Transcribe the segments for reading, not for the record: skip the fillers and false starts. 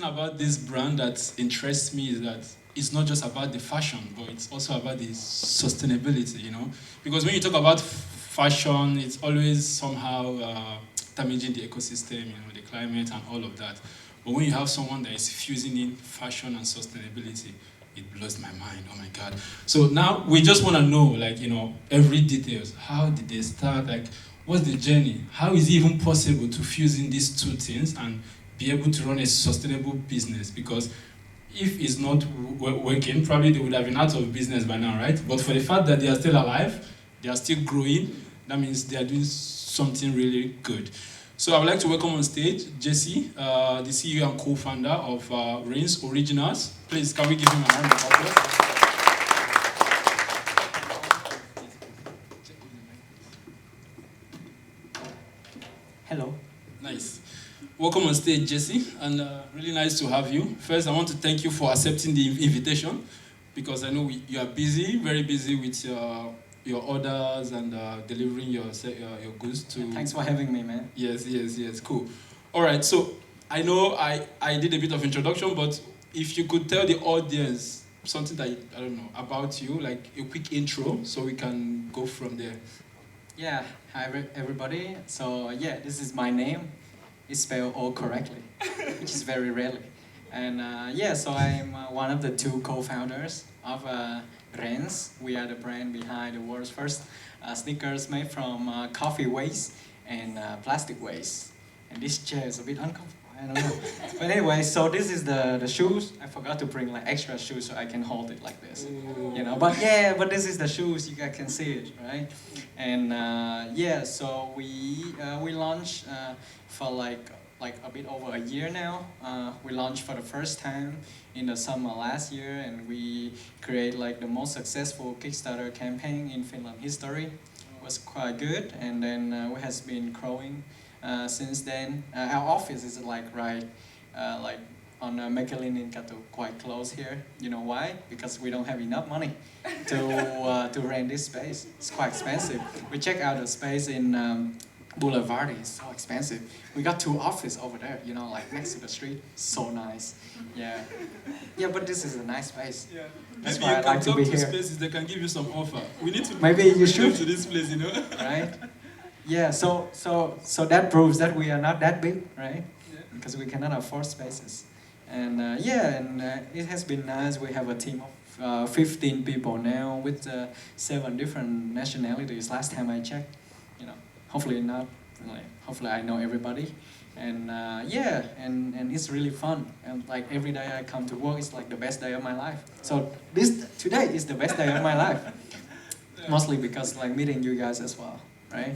thing about this brand that interests me is that it's not just about the fashion, but it's also about the sustainability, you know? Because when you talk about fashion, it's always somehow damaging the ecosystem, you know, the climate and all of that. But when you have someone that is fusing in fashion and sustainability, it blows my mind. Oh my God. So now we just want to know, like, you know, every details. How did they start? Like, what's the journey? How is it even possible to fuse in these two things and be able to run a sustainable business? Because if it's not working, probably they would have been out of business by now, right? But for the fact that they are still alive, they are still growing, that means they are doing something really good. So I would like to welcome on stage Jesse, the CEO and co-founder of Rens Originals. Please, can we give him a round of applause? Hello. Nice. Welcome on stage, Jesse, and really nice to have you. First, I want to thank you for accepting the invitation, because I know you are busy, very busy with your orders and delivering your goods to... Thanks for having me, man. Yes, cool. All right, so I know I did a bit of introduction, but if you could tell the audience something that, I don't know, about you, like a quick intro, so we can go from there. Yeah, hi everybody. So yeah, this is my name. It's spelled all correctly, which is very rarely. And yeah, so I'm one of the two co-founders of Rens. We are the brand behind the world's first sneakers made from coffee waste and plastic waste. And this chair is a bit uncomfortable, I don't know. But anyway, so this is the shoes. I forgot to bring like extra shoes so I can hold it like this. You know, but yeah, but this is the shoes, you guys can see it, right? And yeah, so we launched for like a bit over a year now. We launched for the first time in the summer last year, and we create like the most successful Kickstarter campaign in Finland history. It was quite good, and then we has been growing since then. Our office is like like on Mäkelininkatu, quite close here. You know why? Because we don't have enough money to rent this space. It's quite expensive. We check out the space in Boulevard. It's so expensive. We got 2 offices over there, you know, like next to the street. So nice. Yeah. Yeah, but this is a nice space. Yeah. That's Maybe why you I like can to be talk to here. spaces that can give you some offer. We need to Maybe you come should. to this place, you know. Right? Yeah, so that proves that we are not that big, right? Yeah. Because we cannot afford spaces. And yeah, and it has been nice. We have a team of 15 people now with 7 different nationalities. Last time I checked, you know, hopefully not. Hopefully I know everybody. And yeah, and it's really fun. And like every day I come to work, it's like the best day of my life. So today is the best day of my life. Mostly because like meeting you guys as well, right?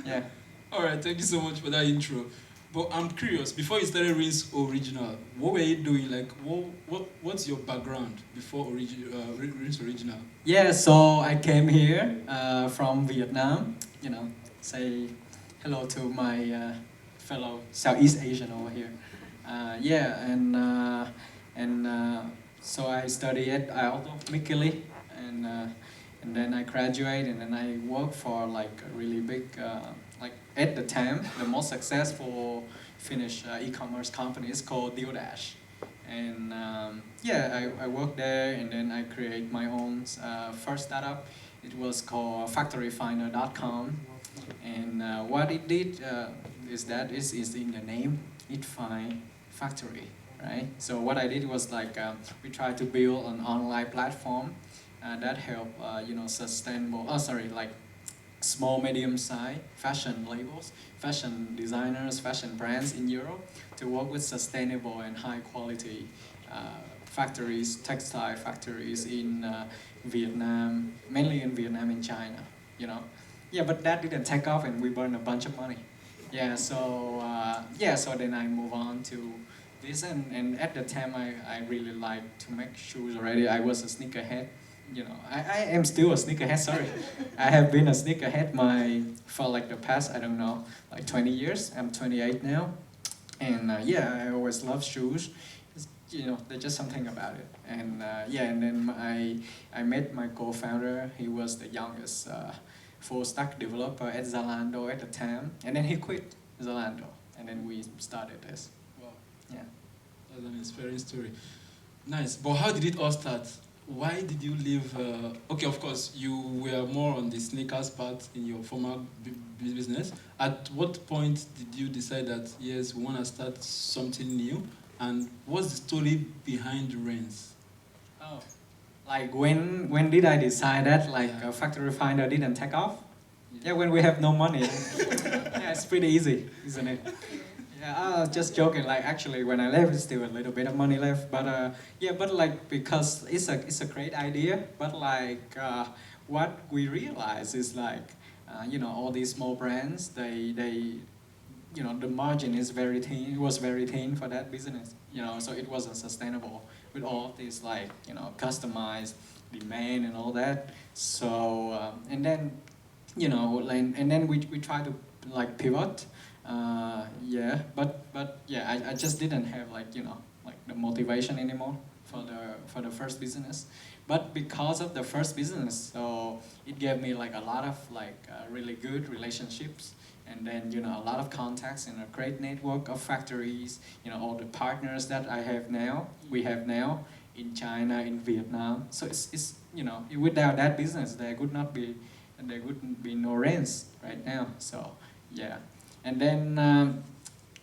Yeah. All right, thank you so much for that intro. But I'm curious, before you started Rens Original, what were you doing? Like, what's your background before Rens Original? Yeah, so I came here from Vietnam, you know, say hello to my fellow Southeast Asian over here. Yeah, and so I studied at Aalto, Mikkeli, and then I graduated, and then I worked for like a really big, like at the time, the most successful Finnish e-commerce company is called DoorDash. And yeah, I worked there, and then I create my own first startup. It was called factoryfinder.com. And what it did is that is in the name, it find factory, right? So what I did was like we tried to build an online platform that help you know, sustainable, like small, medium-sized fashion labels, fashion designers, fashion brands in Europe to work with sustainable and high-quality factories, textile factories in Vietnam, mainly in Vietnam and China, you know. Yeah, but that didn't take off, and we burned a bunch of money. Yeah, so yeah, so then I move on to this, and at the time I really liked to make shoes already. I was a sneakerhead. You know, I am still a sneakerhead, sorry. I have been a sneakerhead for like the past, I don't know, like 20 years. I'm 28 now. And yeah, I always love shoes. You know, there's just something about it. And yeah, and then I met my co-founder. He was the youngest full stack developer at Zalando at the time. And then he quit Zalando. And then we started this. Wow. Yeah. That's an inspiring story. Nice. But how did it all start? Why did you leave? Okay, of course, you were more on the sneakers part in your former business. At what point did you decide that, yes, we want to start something new? And what's the story behind Rens? Oh, like when did I decide that like Yeah. a factory finder didn't take off? Yeah, when we have no money. Yeah, it's pretty easy, isn't it? Yeah, just joking. Like actually, when I left, it's still a little bit of money left. But yeah, but like because it's a great idea. But like what we realize is like you know all these small brands they you know the margin is very thin. It was very thin for that business. You know, so it wasn't sustainable with all of this like you know customized demand and all that. So and then you know and then we try to like pivot yeah but yeah I just didn't have like you know like the motivation anymore for the first business, but because of the first business so it gave me like a lot of like really good relationships, and then you know a lot of contacts and a great network of factories, you know all the partners that we have now in China, in Vietnam. So it's you know without that business there wouldn't be no Rens right now. So yeah, and then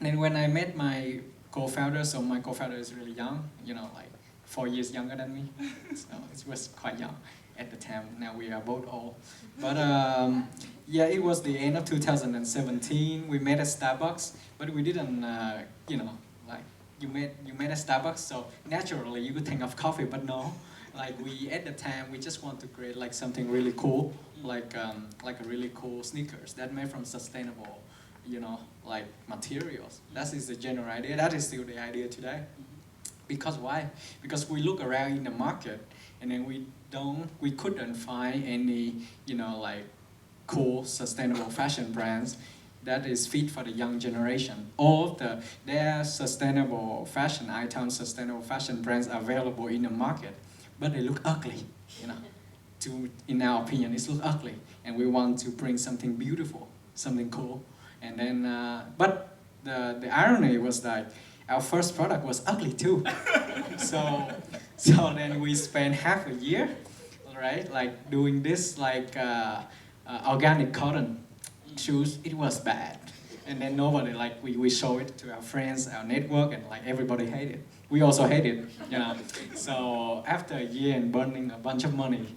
when I met my co-founder, so my co-founder is really young, you know, like 4 years younger than me, so it was quite young at the time. Now we are both old, but yeah, it was the end of 2017. We met at Starbucks, but we didn't, you know, like you met at Starbucks, so naturally you could think of coffee, but no. Like we at the time we just want to create like something really cool, like a really cool sneakers that made from sustainable, you know, like materials. That is the general idea. That is still the idea today. Because why? Because we look around in the market and then we couldn't find any, you know, like cool sustainable fashion brands that is fit for the young generation. All of their sustainable fashion items, sustainable fashion brands are available in the market, but they look ugly, you know. In our opinion, it looks ugly, and we want to bring something beautiful, something cool. And then, but the irony was that our first product was ugly too. so, so then we spent half a year, right, like doing this like organic cotton shoes. It was bad, and then nobody like we show it to our friends, our network, and like everybody hated it. We also hate it, you know. So after a year and burning a bunch of money,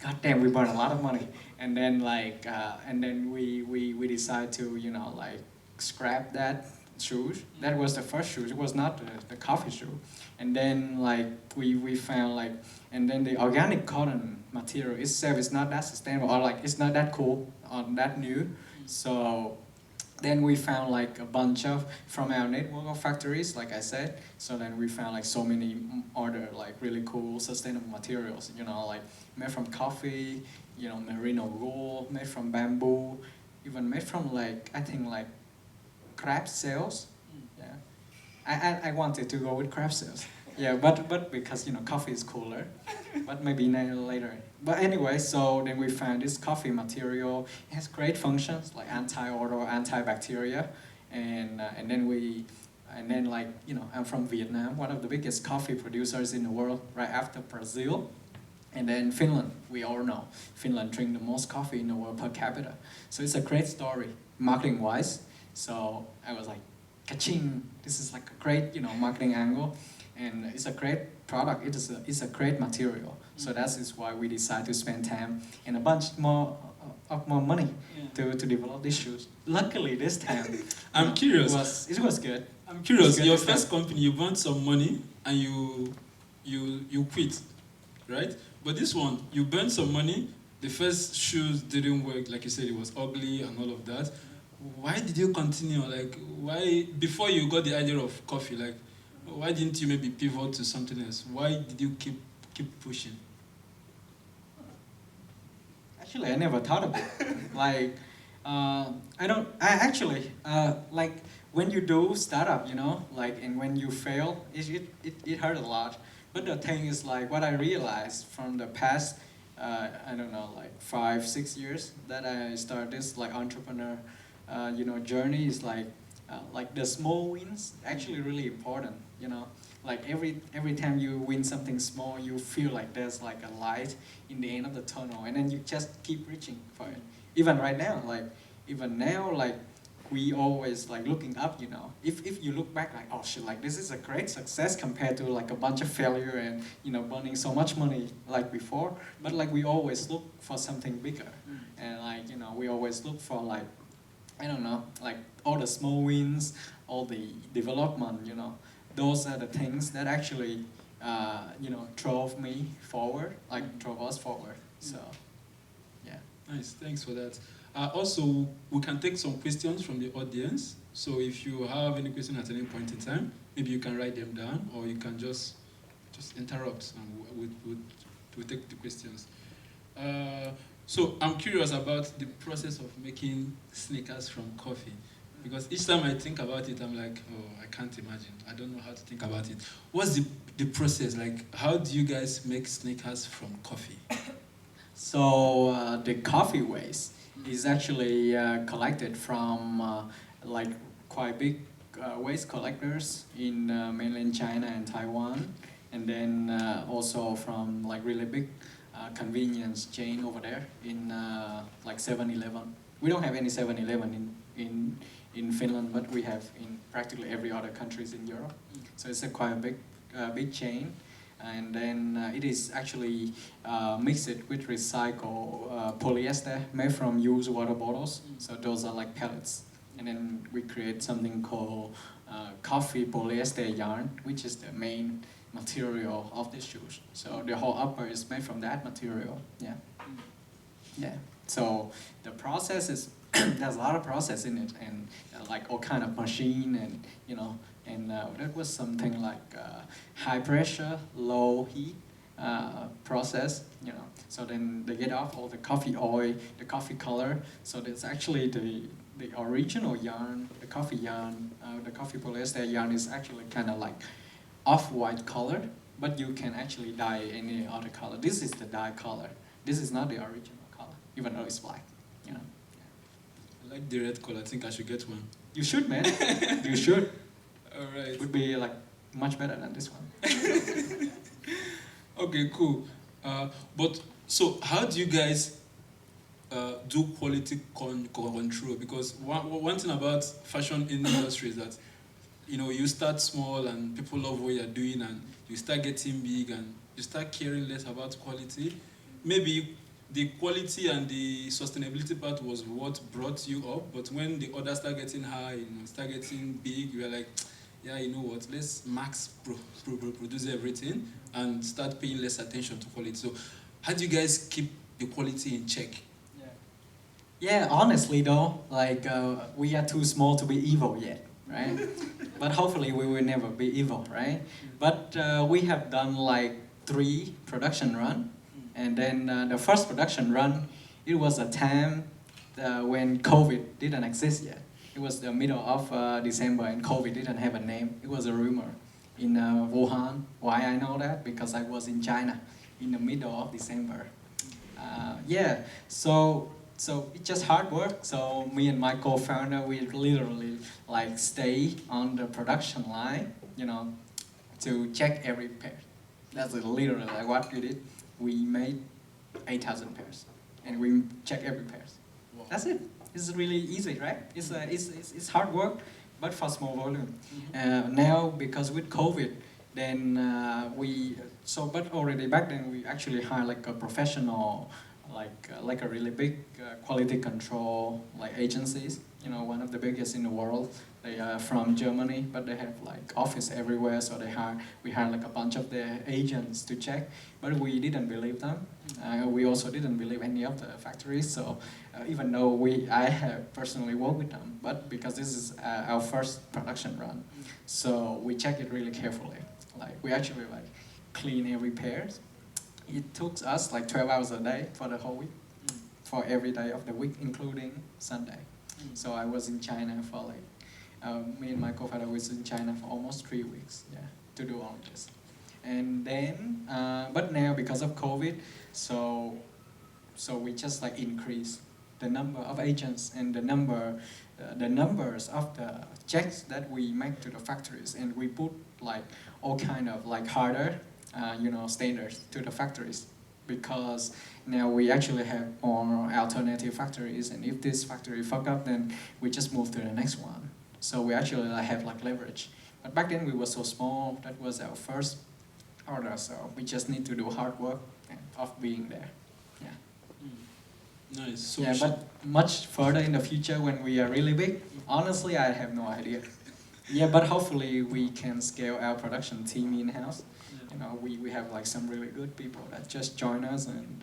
god damn, we burned a lot of money. And then like and then we decide to you know like scrap that shoes. That was the first shoes. It was not the coffee shoe. And then like we found like, and then the organic cotton material itself is not that sustainable, or like it's not that cool or that new. So then we found like a bunch of from our network of factories, like I said. So then we found like so many other like really cool sustainable materials, you know, like made from coffee, you know, merino wool, made from bamboo, even made from like I think like crab shells. Yeah, I wanted to go with crab shells. Yeah, but because you know coffee is cooler, but maybe later. But anyway, so then we found this coffee material. It has great functions like anti-odor, antibacteria, and then like you know I'm from Vietnam, one of the biggest coffee producers in the world, right after Brazil, and then Finland. We all know Finland drink the most coffee in the world per capita. So it's a great story marketing wise. So I was like, ka-ching! This is like a great you know marketing angle. And it's a great product. It's a great material. So that is why we decided to spend time and a bunch more money to develop these shoes. Luckily, this time I'm curious. It was good. I'm curious. Your first company, you burnt some money and you quit, right? But this one, you burnt some money. The first shoes didn't work, like you said, it was ugly and all of that. Why did you continue? Like, why before you got the idea of coffee? Like, why didn't you maybe pivot to something else? Why did you keep pushing? Actually, I never thought of it. Like, I actually, like, when you do startup, you know, like, and when you fail, it hurt a lot. But the thing is, like, what I realized from the past, I don't know, like 5, 6 years that I started this, like, entrepreneur, you know, journey is like, like the small wins actually really important, you know. Like every time you win something small, you feel like there's like a light in the end of the tunnel, and then you just keep reaching for it. Even right now, even now, we always like looking up, you know. If you look back, like, oh shit, like this is a great success compared to like a bunch of failure and, you know, burning so much money like before. But like we always look for something bigger, and like, you know, we always look for like, I don't know, like all the small wins, all the development, you know. Those are the things that actually, you know, drove me forward, like drove us forward. So, yeah. Nice, thanks for that. Also, we can take some questions from the audience. So if you have any question at any point in time, maybe you can write them down, or you can just interrupt, and we'll take the questions. So I'm curious about the process of making sneakers from coffee. Because each time I think about it, I'm like, oh, I can't imagine. I don't know how to think about it. What's the process? Like, how do you guys make sneakers from coffee? So the coffee waste is actually collected from like quite big waste collectors in mainland China and Taiwan, and then also from like really big convenience chain over there in like 7-Eleven. We don't have any 7-Eleven in Finland, but we have in practically every other countries in Europe. So it's a quite a big chain, and then it is actually mixed with recycled polyester made from used water bottles. So those are like pellets, and then we create something called coffee polyester yarn, which is the main material of the shoes. So the whole upper is made from that material. Yeah, yeah. So the process is there's a lot of process in it, and like all kind of machine, and you know, and that was something like high pressure, low heat process, you know. So then they get off all the coffee oil, the coffee color. So that's actually the original yarn, the coffee yarn, the coffee polyester yarn is actually kind of like off-white color, but you can actually dye any other color. This is the dye color. This is not the original color, even though it's black, you know. I like the red color. I think I should get one. You should, man. You should. All right. Would be like much better than this one. Okay, cool. But so, how do you guys do quality control? Because one thing about fashion industry is that, you know, you start small and people love what you're doing, and you start getting big and you start caring less about quality. Maybe the quality and the sustainability part was what brought you up, but when the others start getting high, you know, start getting big, you're like, yeah, you know what, let's max produce everything and start paying less attention to quality. So how do you guys keep the quality in check? Yeah, honestly though, like we are too small to be evil yet, right? But hopefully we will never be evil, right? But we have done like 3 production run, and then the first production run, it was a time when COVID didn't exist yet. It was the middle of December, and COVID didn't have a name. It was a rumor in Wuhan. Why I know that? Because I was in China in the middle of December. Yeah, so it's just hard work. So me and my co-founder, we literally like stay on the production line, you know, to check every pair. That's literally like what we did. We made 8,000 pairs, and we check every pair. Wow. That's it. It's really easy, right? It's hard work, but for small volume. Now, because with COVID, then but already back then we actually hired like a professional, like a really big quality control like agencies. You know, one of the biggest in the world. They are from Germany, but they have like office everywhere. So we hired like a bunch of their agents to check, but we didn't believe them. We also didn't believe any of the factories. So even though I have personally worked with them, but because this is our first production run, so we check it really carefully. Like we actually like clean every pair. It took us like 12 hours a day for the whole week, for every day of the week, including Sunday. So I was in China for like, me and my co-founder was in China for almost 3 weeks, yeah, to do all this. And then, but now because of COVID, so we just like increase the number of agents and the numbers of the checks that we make to the factories, and we put like all kind of like harder, standards to the factories, because now we actually have more alternative factories, and if this factory fuck up, then we just move to the next one. So we actually have like leverage. But back then we were so small, that was our first order, so we just need to do hard work of being there. Yeah. Nice. So yeah, but much further in the future when we are really big, honestly, I have no idea. Yeah, but hopefully we can scale our production team in-house. We have like some really good people that just join us, and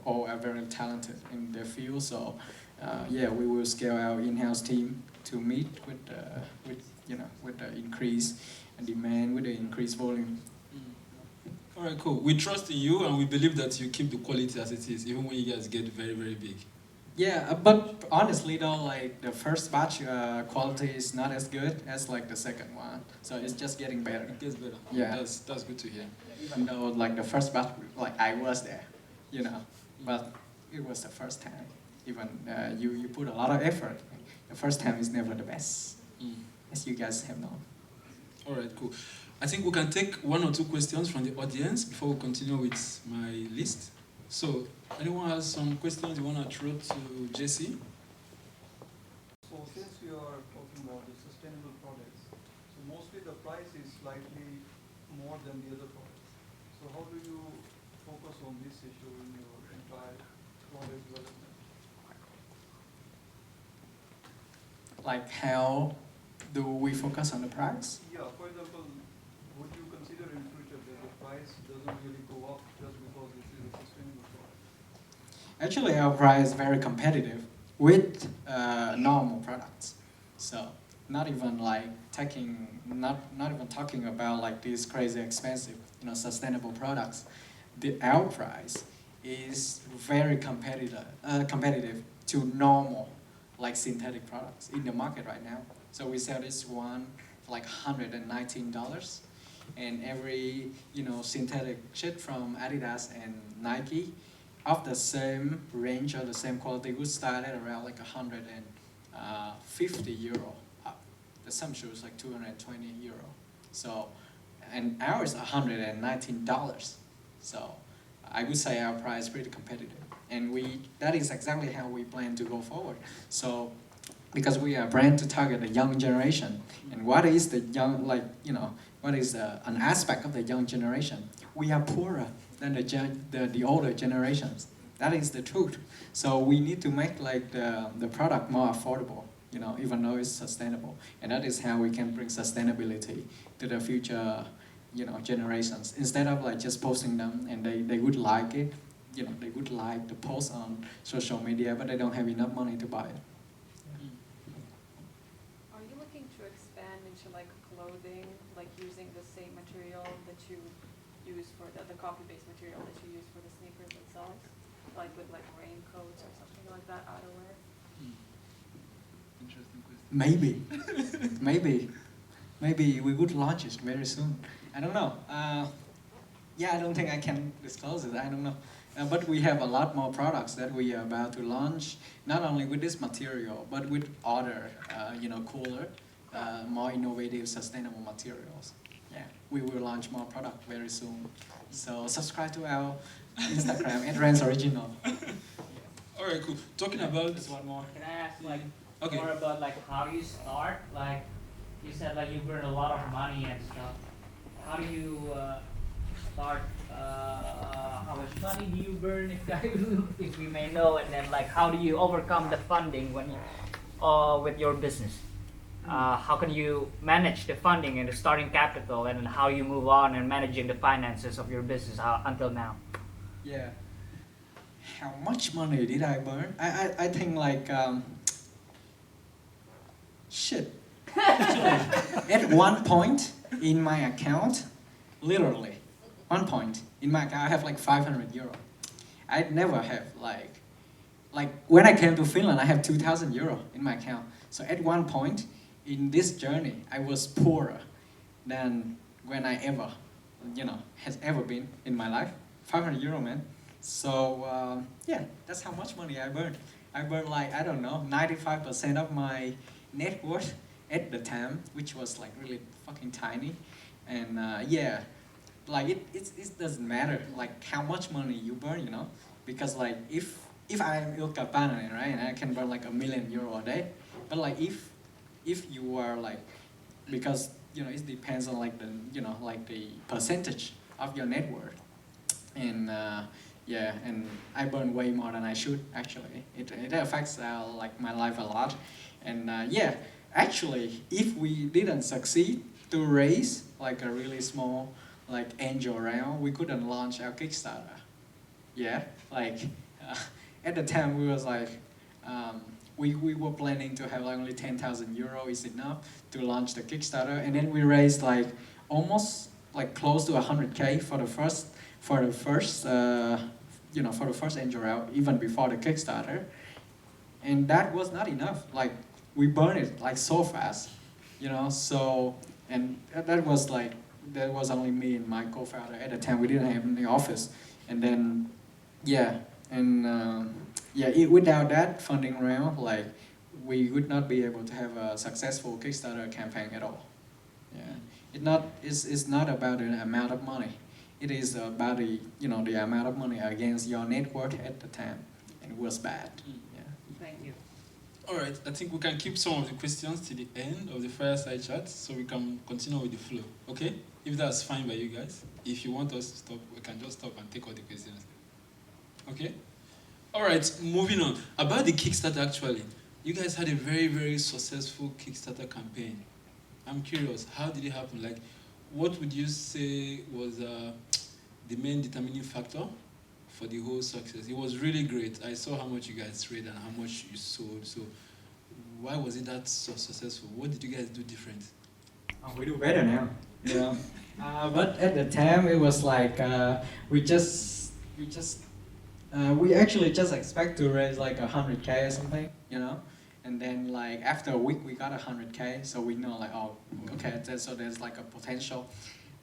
all are very talented in their field. So yeah, we will scale our in-house team to meet with the increase and demand, with the increased volume. All right, cool. We trust in you, and we believe that you keep the quality as it is, even when you guys get very, very big. Yeah, but honestly though, like the first batch quality is not as good as like the second one, so it's just getting better. It gets better. Yeah, that's good to hear. Even though like the first batch, like I was there, but it was the first time. Even you put a lot of effort. The first time is never the best, as you guys have known. All right, cool. I think we can take one or two questions from the audience before we continue with my list. So, anyone has some questions you want to throw to Jesse? So, since you are talking about the sustainable products, so mostly the price is slightly more than the other products. So, how do you focus on this issue in your entire product development? Like how do we focus on the price? Yeah, for example, would you consider in future that the price doesn't really go up just because this is a sustainable product? Actually, our price is very competitive with normal products. So not even like not even talking about like these crazy expensive, sustainable products. Our price is very competitive to normal, like synthetic products in the market right now. So we sell this one for like $119, and every synthetic shit from Adidas and Nike of the same range or the same quality would start at around like 150 euro up. There's some shoes like 220 euro. So, and ours $119. So I would say our price is pretty competitive, and that is exactly how we plan to go forward. So because we are a brand to target the young generation, and what is the young, what is an aspect of the young generation? We are poorer than the older generations. That is the truth. So we need to make like the product more affordable, even though it's sustainable. And that is how we can bring sustainability to the future, generations. Instead of like just posting them and they would like it, they would like the post on social media, but they don't have enough money to buy it. Are you looking to expand into like clothing, like using the same material that you use for the coffee-based material that you use for the sneakers themselves? Like with like raincoats or something like that, outerwear? Interesting question. Maybe we would launch it very soon. I don't know. Yeah, I don't think I can disclose it. I don't know. But we have a lot more products that we are about to launch, not only with this material, but with other, cooler, more innovative, sustainable materials. Yeah, we will launch more product very soon. So subscribe to our Instagram @RensOriginal. All right, cool. Talking about Just one more. Can I ask Okay. more about how you start? Like you said, you burn a lot of money and stuff. How do you start? How much money do you burn, if we may know? And then how do you overcome the funding when with your business? How can you manage the funding and the starting capital, and then how you move on and managing the finances of your business until now? Yeah. How much money did I burn? I think shit. At one point in my account, literally, one point in my account, I have 500 euro. I'd never have when I came to Finland, I have 2,000 euro in my account. So at one point in this journey, I was poorer than when I has ever been in my life. 500 euro, man. So yeah, that's how much money I burned. I burned like, I don't know, 95% of my net worth at the time, which was like really fucking tiny. And yeah, like it doesn't matter like how much money you burn, you know, because like if I am Il Capone, right, and I can burn like €1 million a day, but like if you are like, because you know it depends on like the, you know, like the percentage of your net worth, and yeah, and I burn way more than I should actually. It affects like my life a lot, and yeah, actually, if we didn't succeed to raise like a really small like angel round, we couldn't launch our Kickstarter. Yeah, like uh, at the time we was like, we were planning to have like only €10,000 is enough to launch the Kickstarter, and then we raised like almost like close to 100K for the first you know, for the first angel round, even before the Kickstarter, and that was not enough. Like we burned it like so fast, you know. So and that was like, that was only me and my co-founder at the time. We didn't have any office, and then yeah, and yeah, without that funding round, like we would not be able to have a successful Kickstarter campaign at all. Yeah, it's not about the amount of money. It is about the, you know, the amount of money against your net worth at the time, and it was bad. Yeah. Thank you. All right, I think we can keep some of the questions to the end of the fireside chat, so we can continue with the flow. Okay, if that's fine by you guys. If you want us to stop, we can just stop and take all the questions. Okay. All right, moving on. About the Kickstarter, actually, you guys had a very, very successful Kickstarter campaign. I'm curious, how did it happen? Like, what would you say was the main determining factor for the whole success? It was really great. I saw how much you guys raised and how much you sold. So, why was it that so successful? What did you guys do different? Oh, we do better now. Yeah. But at the time, it was like we actually just expect to raise like 100K or something, you know. And then like after a week we got 100K, so we know like, oh, okay, so there's like a potential.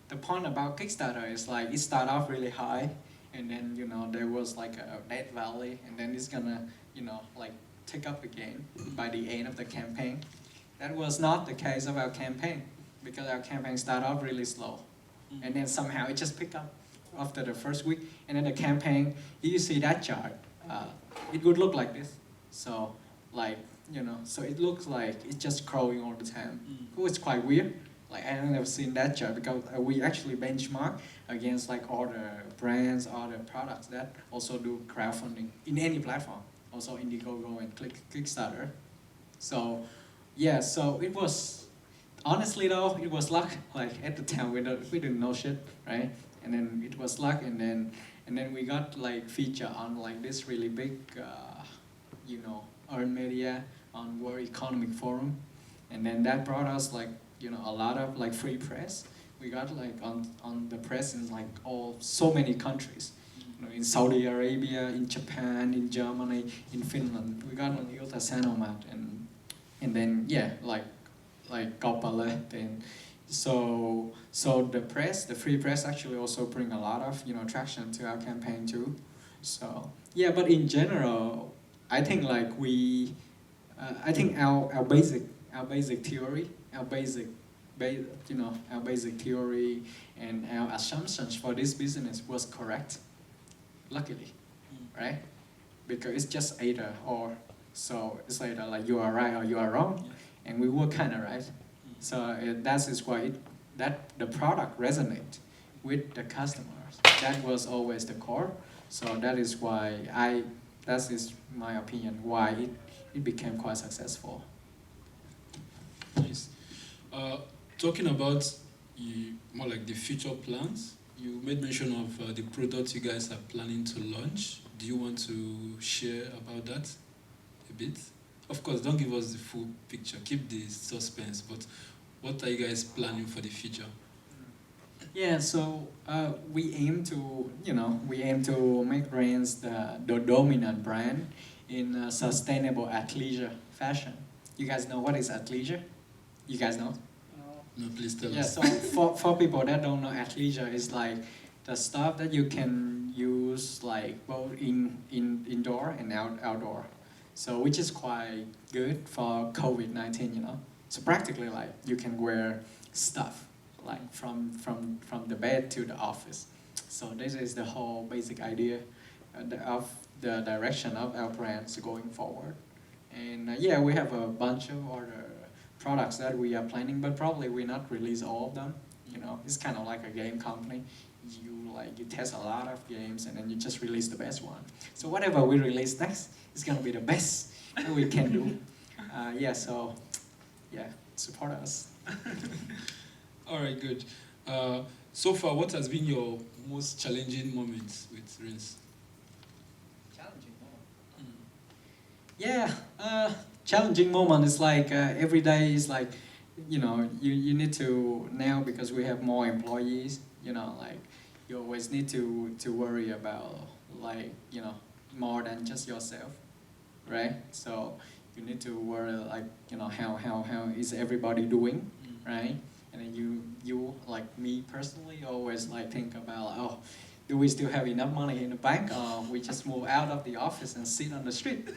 The point about Kickstarter is like it started off really high, and then, you know, there was like a dead valley, and then it's gonna, you know, like tick up again by the end of the campaign. That was not the case of our campaign, because our campaign started off really slow, and then somehow it just picked up after the first week, and then the campaign, if you see that chart, it would look like this. So like, you know, so it looks like it's just growing all the time. It was quite weird. Like I have never seen that chart, because we actually benchmark against like other brands, other products that also do crowdfunding in any platform, also Indiegogo and Kickstarter. So yeah, so it was, honestly though, it was luck. Like at the time we didn't know shit, right? And then it was luck, and then we got like feature on like this really big, you know, earned media on World Economic Forum, and then that brought us like, you know, a lot of like free press. We got like on the press in like so many countries, you know, in Saudi Arabia, in Japan, in Germany, in Finland. We got on Ilta Sanomat, and then yeah, like Kaupalehti, and so the press, the free press, actually also bring a lot of, you know, traction to our campaign too. So yeah, but in general, I think like I think our basic theory, our basic theory and our assumptions for this business was correct. Luckily, right? Because it's just either or. So it's either like you are right or you are wrong, and we were kind of right. So that is why that the product resonates with the customers. That was always the core. So that is why that is my opinion, why it became quite successful. Nice. Talking about more like the future plans, you made mention of the product you guys are planning to launch. Do you want to share about that a bit? Of course, don't give us the full picture. Keep the suspense. But what are you guys planning for the future? Yeah, so we aim to make Rens the dominant brand in sustainable athleisure fashion. You guys know what is athleisure? You guys know? No, please tell us. Yeah, so for people that don't know, athleisure is like the stuff that you can use like both indoor and outdoor. So which is quite good for COVID-19, you know. So practically like you can wear stuff like from the bed to the office. So this is the whole basic idea of the direction of our brands going forward. And yeah, we have a bunch of other products that we are planning, but probably we not release all of them. You know, it's kind of like a game company. You test a lot of games and then you just release the best one. So whatever we release next is gonna be the best that we can do. Yeah, so yeah, support us. All right, good. So far, what has been your most challenging moment with Rens? Challenging moment. Yeah, challenging moment is like every day is like, you know, you need to now because we have more employees, you know, like you always need to worry about like, you know, more than just yourself, right? So you need to worry like, you know, how is everybody doing, right? And then you like me personally always like think about, oh, do we still have enough money in the bank or we just move out of the office and sit on the street?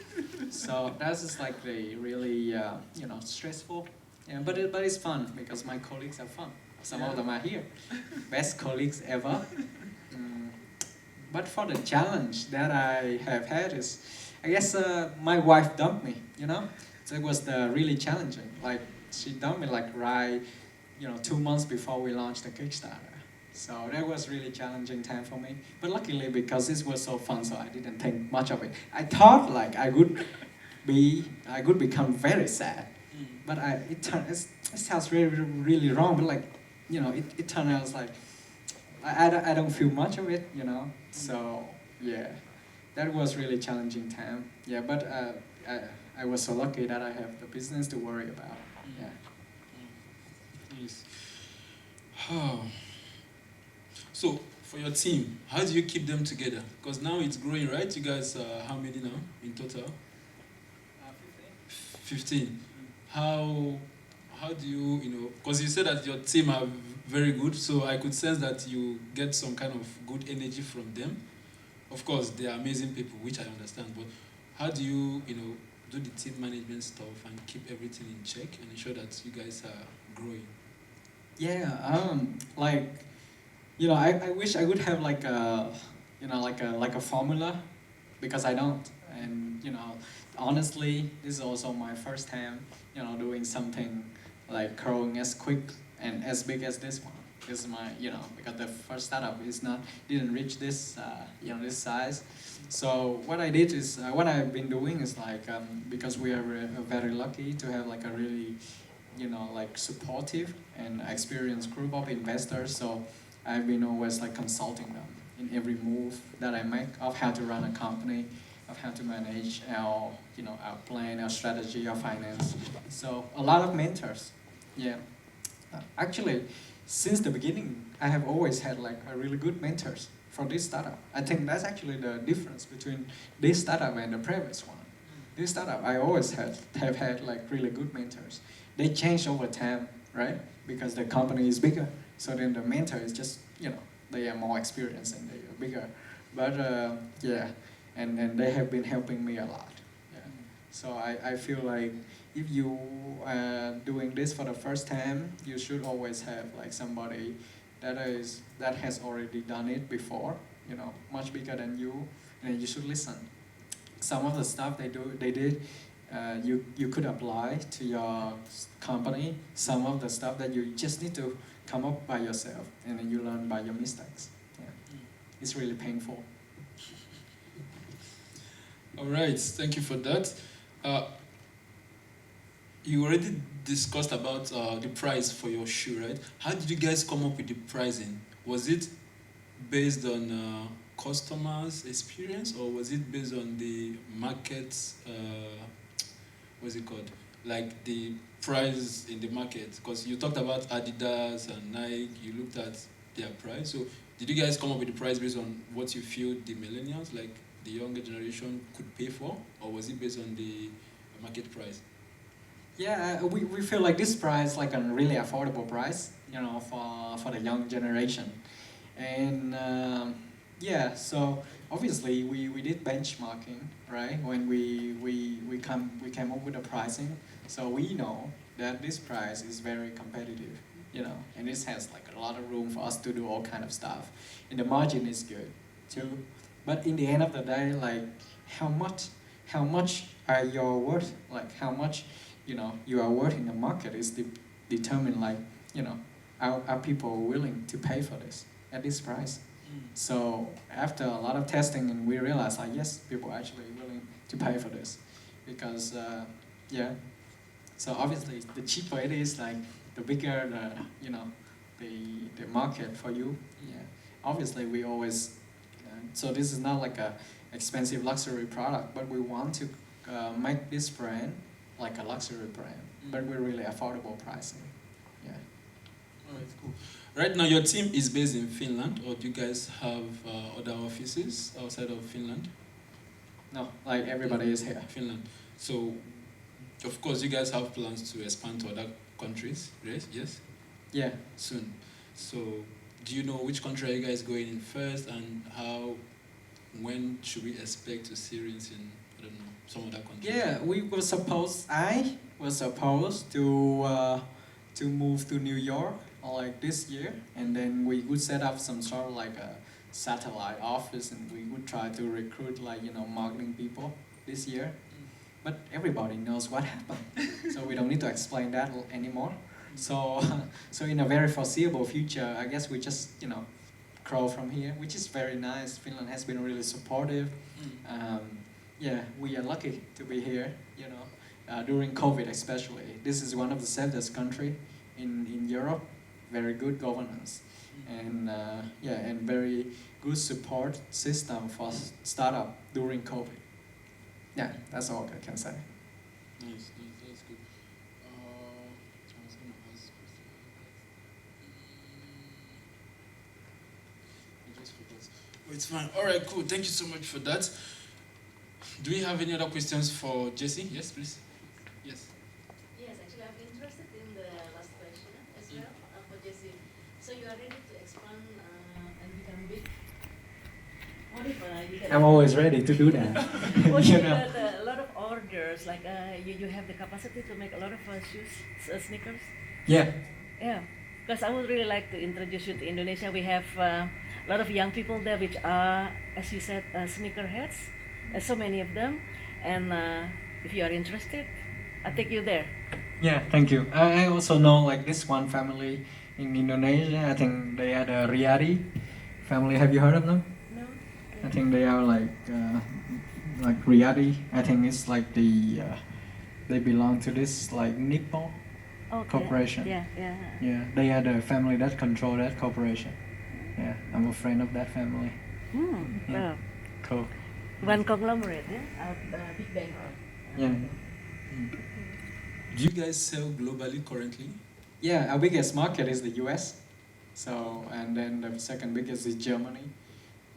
So that's just like the really you know, stressful. Yeah, but it's fun because my colleagues are fun. Some of them are here, best colleagues ever. But for the challenge that I have had is, I guess my wife dumped me. You know, so it was really challenging. Like she dumped me like right, you know, 2 months before we launched the Kickstarter. So that was really challenging time for me. But luckily, because this was so fun, so I didn't think much of it. I thought like I could become very sad, but it sounds really wrong. But like, you know, it turned out like I don't feel much of it, you know. So yeah, that was really challenging time. Yeah, but I was so lucky that I have the business to worry about. Yeah. Yes. So, for your team, how do you keep them together? Because now it's growing, right? You guys, how many now in total? 15. How do you, you know, because you said that your team are very good, so I could sense that you get some kind of good energy from them. Of course, they are amazing people, which I understand, but how do you, you know, do the team management stuff and keep everything in check and ensure that you guys are growing? Yeah, like, you know, I wish I would have like a, you know, like a formula, because I don't. And you know, honestly, this is also my first time, you know, doing something like growing as quick and as big as this one. This is my, you know, because the first startup didn't reach this, you know, this size. So what I did is, what I've been doing is like, because we are very lucky to have like a really, you know, like supportive and experienced group of investors. So I've been always like consulting them in every move that I make of how to run a company, of how to manage our, you know, our plan, our strategy, our finance. So a lot of mentors. Yeah. Actually, since the beginning, I have always had like a really good mentors for this startup. I think that's actually the difference between this startup and the previous one. This startup, I always have had like really good mentors. They change over time, right? Because the company is bigger. So then the mentor is just, you know, they are more experienced and they are bigger. But yeah, and they have been helping me a lot. Yeah. So I feel like if you are doing this for the first time, you should always have like somebody that has already done it before, you know, much bigger than you, and you should listen. Some of the stuff they did, you could apply to your company. Some of the stuff that you just need to come up by yourself, and then you learn by your mistakes. Yeah. It's really painful. All right, thank you for that. You already discussed about the price for your shoe, right? How did you guys come up with the pricing? Was it based on customers' experience, or was it based on the market, what's it called? Like the price in the market? Because you talked about Adidas and Nike, you looked at their price. So did you guys come up with the price based on what you feel the millennials, like the younger generation, could pay for? Or was it based on the market price? Yeah, we feel like this price like a really affordable price, you know, for the young generation. And Yeah, so obviously we did benchmarking, right? When we came up with the pricing, so we know that this price is very competitive, you know, and this has like a lot of room for us to do all kind of stuff, and the margin is good too. But in the end of the day, like how much are your worth? Like how much, you know, you are worth in the market is determined, like, you know, are people willing to pay for this at this price? So after a lot of testing, and we realized like yes, people are actually willing to pay for this, because yeah. So obviously, the cheaper it is, like the bigger the, you know, the market for you. Yeah. Obviously, we always so this is not like a expensive luxury product, but we want to make this brand like a luxury brand, but with really affordable pricing. Yeah. Alright, cool. Right now, your team is based in Finland, or do you guys have other offices outside of Finland? No, like everybody is here. Finland. So, of course, you guys have plans to expand to other countries, right? Yes? Yeah. Soon. So, do you know which country are you guys going in first, and when should we expect to see Rens in, I don't know, some other countries? Yeah, I was supposed to move to New York like this year, and then we would set up some sort of like a satellite office, and we would try to recruit like, you know, marketing people this year. But everybody knows what happened, so we don't need to explain that anymore. So, so in a very foreseeable future, I guess we just, you know, grow from here, which is very nice. Finland has been really supportive. Yeah, we are lucky to be here, you know, during COVID especially. This is one of the safest country in Europe. Very good governance, and yeah, and very good support system for startup during COVID. Yeah, that's all I can say. Nice, that's good. I was gonna ask question I just forgot. Oh, it's fine. Alright, cool. Thank you so much for that. Do we have any other questions for Jesse? Yes, please. Yes. Yes, actually, I'm interested in the last question as well for Jesse. So you are ready to expand and become big? What if you get I'm always ready to do that. what if You you know. got a lot of orders, like you have the capacity to make a lot of shoes, sneakers? Yeah. Yeah, because I would really like to introduce you to Indonesia. We have a lot of young people there, which are, as you said, sneakerheads. So many of them, and if you are interested, I'll take you there. Yeah, thank you. I also know like this one family in Indonesia. I think they are the Riyadi family. Have you heard of them? No? I think they are like Riyadi. I think it's like they belong to this like Nippon Okay. corporation. Yeah, yeah. Yeah, they are the family that control that corporation. Yeah, I'm a friend of that family. Yeah. Well, Cool. one conglomerate, yeah? Big bank. Yeah. Do you guys sell globally currently? Yeah, our biggest market is the US. So, and then the second biggest is Germany.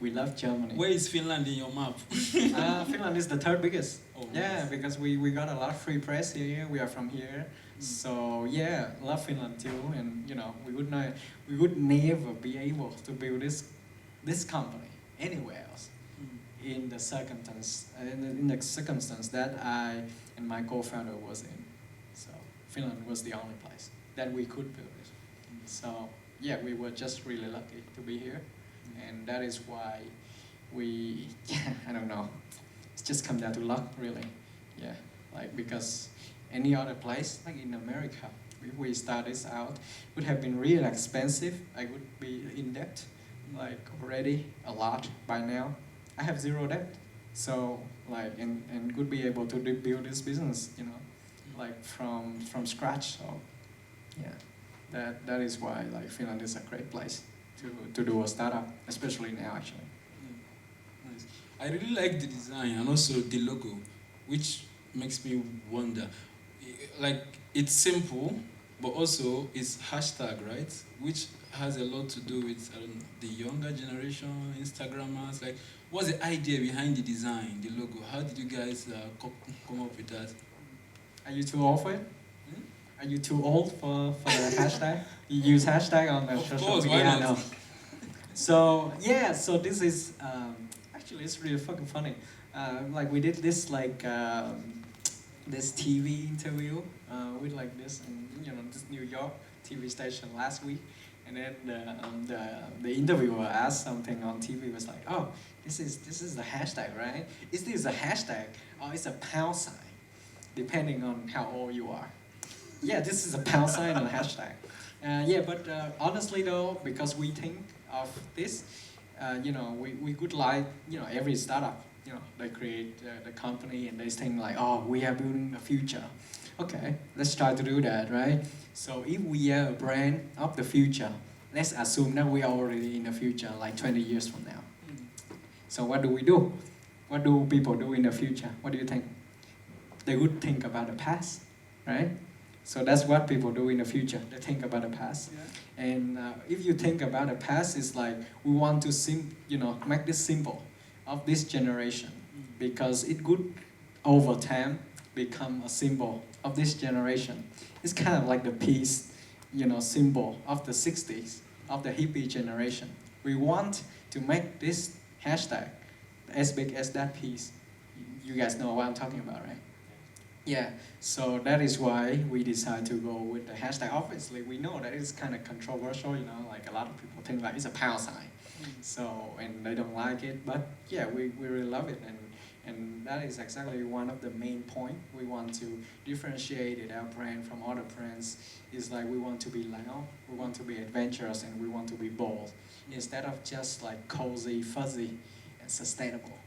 We love Germany. Where is Finland in your map? Finland is the third biggest. Oh, Yeah, nice. because we got a lot of free press here. We are from here, so yeah, love Finland too. And you know, we would never be able to build this company anywhere else in the circumstance that I and my co-founder was in. So Finland was the only place that we could build it. So yeah, we were just really lucky to be here, and that is why we I don't know. It's just come down to luck, really. Yeah, like because any other place, like in America, if we start this out, would have been really expensive. I would be in debt, like already a lot by now. I have zero debt, so like and could be able to build this business, you know, like from scratch. So yeah, that is why like Finland is a great place to do a startup, especially now actually. Nice. I really like the design and also the logo, which makes me wonder. Like, it's simple, but also it's hashtag, right? Which has a lot to do with, I don't know, the younger generation, Instagrammers. Like, what's the idea behind the design, the logo? How did you guys come up with that? Are you too old for it? Are you too old for the hashtag? You use hashtag on the Of social course, media? why I not? know. So yeah, so this is actually it's really fucking funny. Like we did this like this TV interview with like this this New York TV station last week, and then the interviewer asked something on TV was like, oh, this is the hashtag, right? Is this a hashtag or it's a pound sign, depending on how old you are? Yeah, this is a pound sign and a hashtag. Yeah, but honestly though, because we think of this, we could like, every startup, they create the company and they think like, oh, we are building the future. Okay, let's try to do that, right? So if we are a brand of the future, let's assume that we are already in the future, like 20 years from now. So what do we do? What do people do in the future? What do you think? They would think about the past, right? So that's what people do in the future. They think about the past. Yeah. And if you think about the past, it's like we want to make this symbol of this generation, because it could over time become a symbol of this generation. It's kind of like the peace, symbol of the 60s, of the hippie generation. We want to make this hashtag as big as that piece. You guys know what I'm talking about, right? Yeah, so that is why we decided to go with the hashtag. Obviously, we know that it's kind of controversial, like a lot of people think like it's a pound sign. So, and they don't like it, but yeah, we really love it. And that is exactly one of the main point. We want to differentiate our brand from other brands. Is like we want to be loud, we want to be adventurous, and we want to be bold. Instead of just like cozy, fuzzy, and sustainable.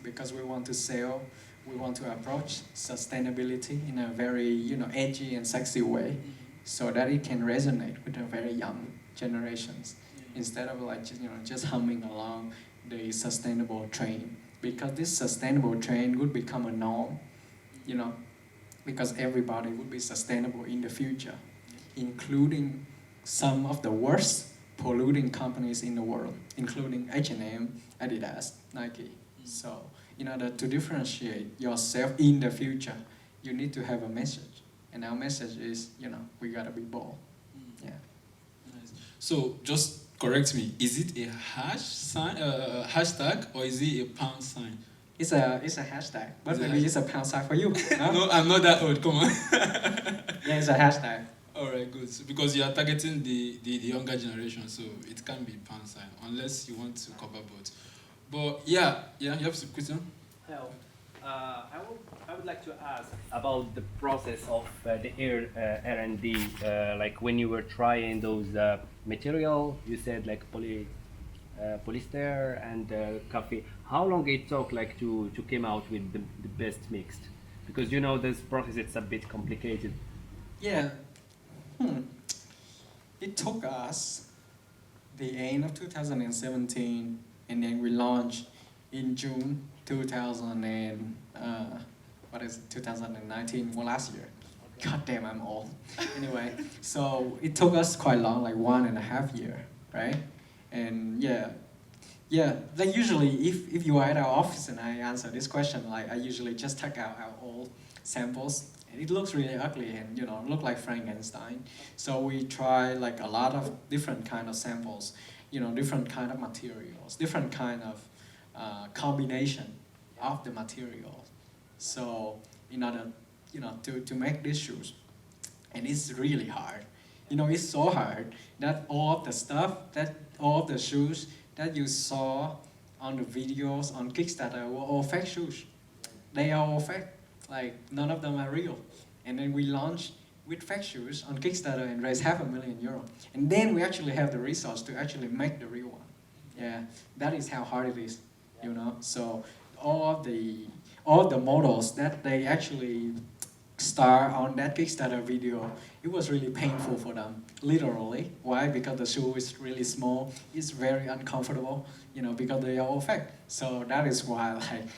Because we want to sell, we want to approach sustainability in a very, edgy and sexy way, so that it can resonate with the very young generations, instead of like, just humming along the sustainable train. Because this sustainable train would become a norm, because everybody would be sustainable in the future, including some of the worst polluting companies in the world, including H&M, Adidas, Nike. So, in order to differentiate yourself in the future, you need to have a message. And our message is, we gotta be bold. Yeah. Nice. So, just correct me, is it a hashtag or is it a pound sign? It's a hashtag, but maybe it's a pound sign for you. Huh? No, I'm not that old, come on. Yeah, it's a hashtag. Alright, good. So, because you are targeting the younger generation, so it can be pound sign, unless you want to cover both. But yeah, you have some question? Hello. I would like to ask about the process of the R&D. Like when you were trying those material, you said like polyester and coffee. How long it took like to come out with the best mixed? Because this process it's a bit complicated. Yeah. It took us the end of 2017. And then we launched in June 2019, well, last year. God damn, I'm old. Anyway, so it took us quite long, like 1.5 years, right? And yeah, like usually if you are at our office and I answer this question, like I usually just take out our old samples. And it looks really ugly and, look like Frankenstein. So we try like a lot of different kind of samples. Different kind of materials, different kind of combination of the materials. So in order, to make these shoes, and it's really hard. It's so hard that all of the shoes that you saw on the videos on Kickstarter were all fake shoes. They are all fake. Like none of them are real. And then we launched with fake shoes on Kickstarter and raised €500,000. And then we actually have the resource to actually make the real one. Yeah, that is how hard it is, So all the models that they actually star on that Kickstarter video, it was really painful for them, literally. Why? Because the shoe is really small, it's very uncomfortable, because they are all fake. So that is why, like,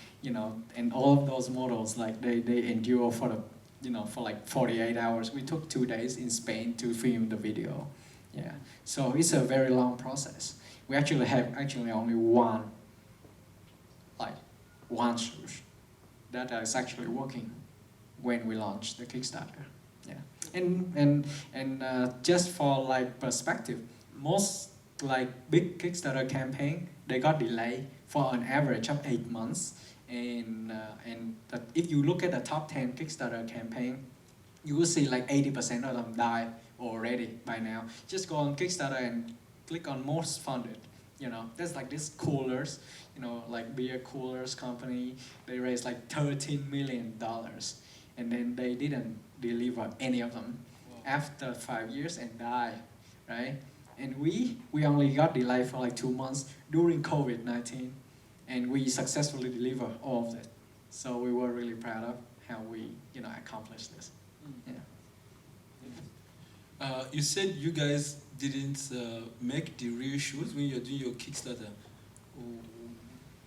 and all of those models, like they endure for like 48 hours. We took 2 days in Spain to film the video. Yeah, so it's a very long process. We actually have only one shoe that is actually working when we launched the Kickstarter. Yeah, and just for like perspective, most like big Kickstarter campaign, they got delayed for an average of 8 months. And that if you look at the top 10 Kickstarter campaign, you will see like 80% of them die already by now. Just go on Kickstarter and click on most funded. You know, there's like this coolers, you know, like beer coolers company. They raised like $13 million, and then they didn't deliver any of them after 5 years and die, right? And we only got delayed for like 2 months during COVID-19, and we successfully delivered all of it. So we were really proud of how we, you know, accomplished this. Yeah. You said you guys didn't make the real shoes when you're doing your Kickstarter.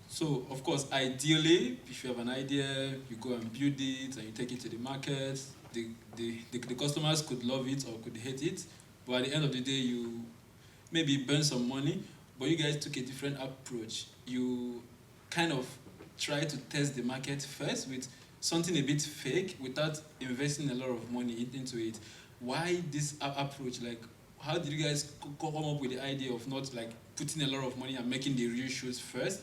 So, of course, ideally, if you have an idea, you go and build it and you take it to the market. The customers could love it or could hate it, but at the end of the day, you maybe burn some money, but you guys took a different approach. You kind of try to test the market first with something a bit fake without investing a lot of money into it. Why this approach? Like, how did you guys come up with the idea of not like putting a lot of money and making the real shoes first?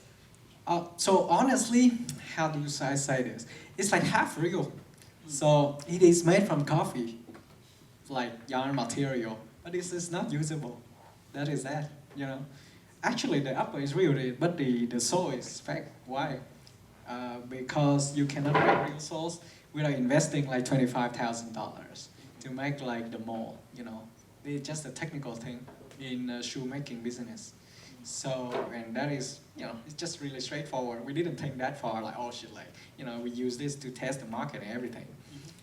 So honestly, how do you say this? It's like half real. So it is made from coffee, like yarn material, but this is not usable. That is that, you know. Actually, the upper is real, but the sole is fake. Why? Because you cannot make real soles without investing like $25,000 to make like the mold, you know. It's just a technical thing in shoemaking business. So, and that is, you know, it's just really straightforward. We didn't think that far, like, oh shit, like, you know, we use this to test the market and everything.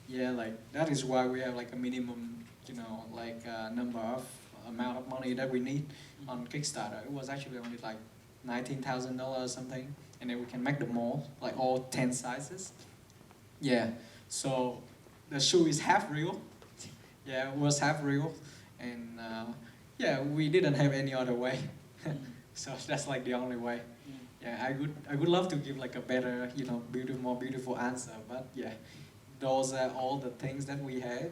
Yeah, like, that is why we have like a minimum, you know, like number of amount of money that we need on Kickstarter. It was actually only like $19,000 or something, and then we can make the mold, like all 10 sizes. Yeah, so the shoe is half real. Yeah, it was half real, and yeah, we didn't have any other way. So that's like the only way. Yeah, I would love to give like a better, you know, more beautiful answer, but yeah, those are all the things that we had,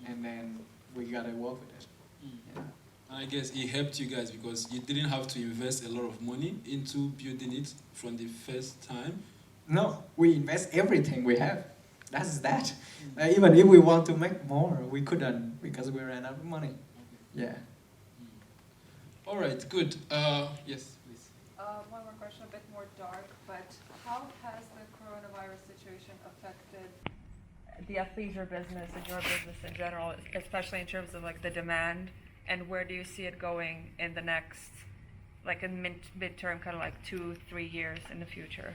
and then we gotta work with it. Yeah. And I guess it helped you guys because you didn't have to invest a lot of money into building it from the first time. No, we invest everything we have. That's that. Even if we want to make more, we couldn't because we ran out of money. Yeah. All right, good. Yes, please. One more question, a bit more dark, but how has the coronavirus situation affected the athleisure business and your business in general, especially in terms of like the demand, and where do you see it going in the next, like in midterm, kind of like 2-3 years in the future?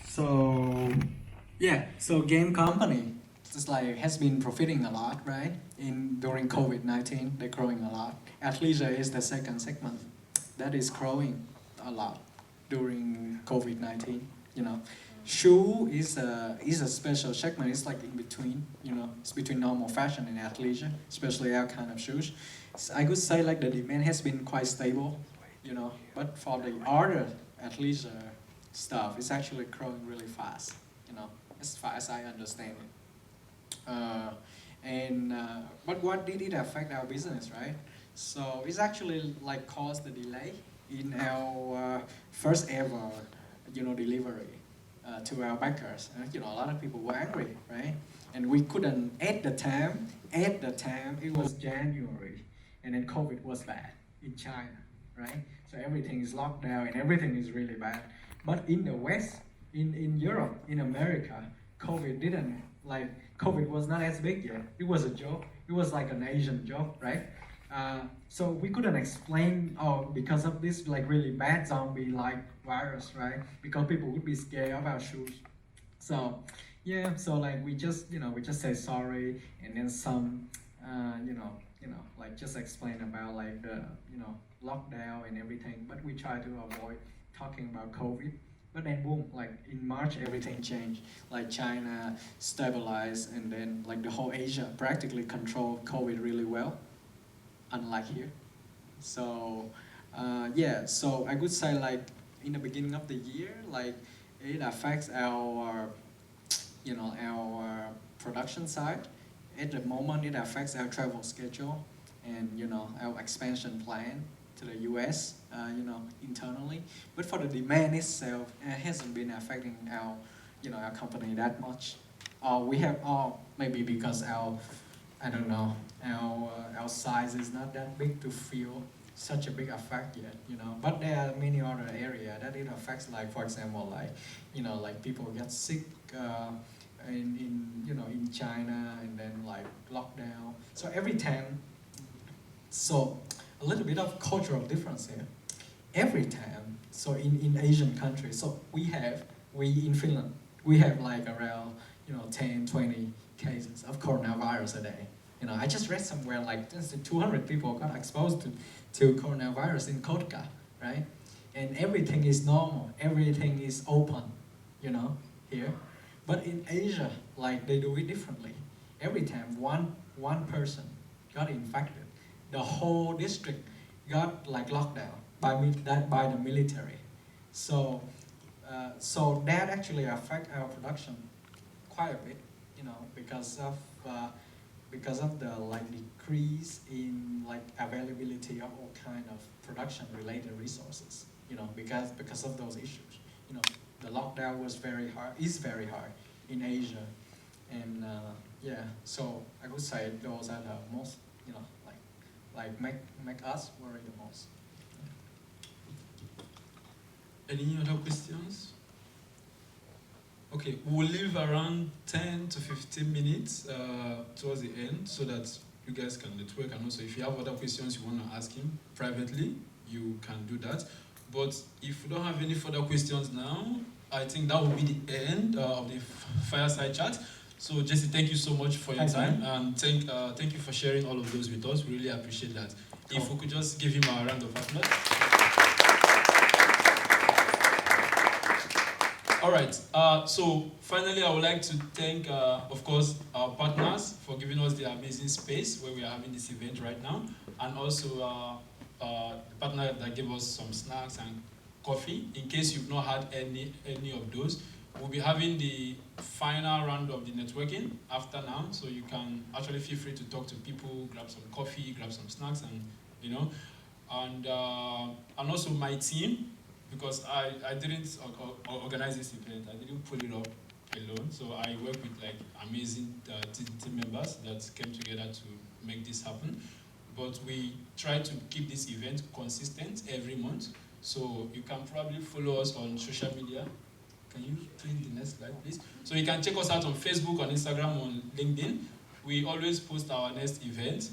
So, yeah, so game company just like has been profiting a lot, right? During COVID-19, they're growing a lot. Athleisure is the second segment that is growing a lot during COVID-19, you know. Shoe is a special segment. It's like in between, you know. It's between normal fashion and athleisure, especially our kind of shoes. So I could say like the demand has been quite stable, you know. But for the other athleisure stuff, it's actually growing really fast, you know, as far as I understand it. But what did it affect our business, right? So it's actually like caused the delay in our first ever, you know, delivery to our backers. You know, a lot of people were angry, right? And we couldn't, at the time, it was January, and then COVID was bad in China, right? So everything is locked down and everything is really bad. But in the West, in Europe, in America, COVID was not as big yet. It was a joke. It was like an Asian joke, right? So we couldn't explain, because of this like really bad zombie-like virus, right? Because people would be scared of our shoes. So yeah, so like we just say sorry, and then some, like just explain about like the, lockdown and everything. But we try to avoid talking about COVID. But then boom, like in March, everything changed. Like China stabilized, and then like the whole Asia practically controlled COVID really well, unlike here. So yeah, so I would say like in the beginning of the year, like it affects our, our production side. At the moment, it affects our travel schedule, and our expansion plan to the US, internally. But for the demand itself, it hasn't been affecting our company that much. We have, maybe because I don't know, our size is not that big to feel such a big effect yet, But there are many other areas that it affects, like for example, like people get sick in China, and then like lockdown. So every time, so a little bit of cultural difference here. Every time, so in Asian countries, so we in Finland, we have like around 10, 20 cases of coronavirus a day. I just read somewhere like 200 people got exposed to coronavirus in Kotka, right? And everything is normal, everything is open, here. But in Asia, like they do it differently. Every time one person got infected, the whole district got like locked down by the military. So that actually affect our production quite a bit, because of the like decrease in like availability of all kind of production related resources, because of those issues. The lockdown is very hard in Asia, and so I would say those are the most, like make us worry the most. Any other questions? Okay, we'll leave around 10 to 15 minutes towards the end so that you guys can network, and also if you have other questions you want to ask him privately, you can do that. But if you don't have any further questions now, I think that will be the end of the fireside chat. So Jesse, thank you so much for your time, and thank you for sharing all of those with us. We really appreciate that. Cool. If we could just give him a round of applause. All right, so finally I would like to thank, of course, our partners for giving us the amazing space where we are having this event right now, and also the partner that gave us some snacks and coffee. In case you've not had any of those, we'll be having the final round of the networking after now, so you can actually feel free to talk to people, grab some coffee, grab some snacks, and and also my team, because I didn't organize this event, I didn't pull it up alone, so I work with like amazing team members that came together to make this happen. But we try to keep this event consistent every month, so you can probably follow us on social media. Can you clean the next slide, please? So you can check us out on Facebook, on Instagram, on LinkedIn. We always post our next event.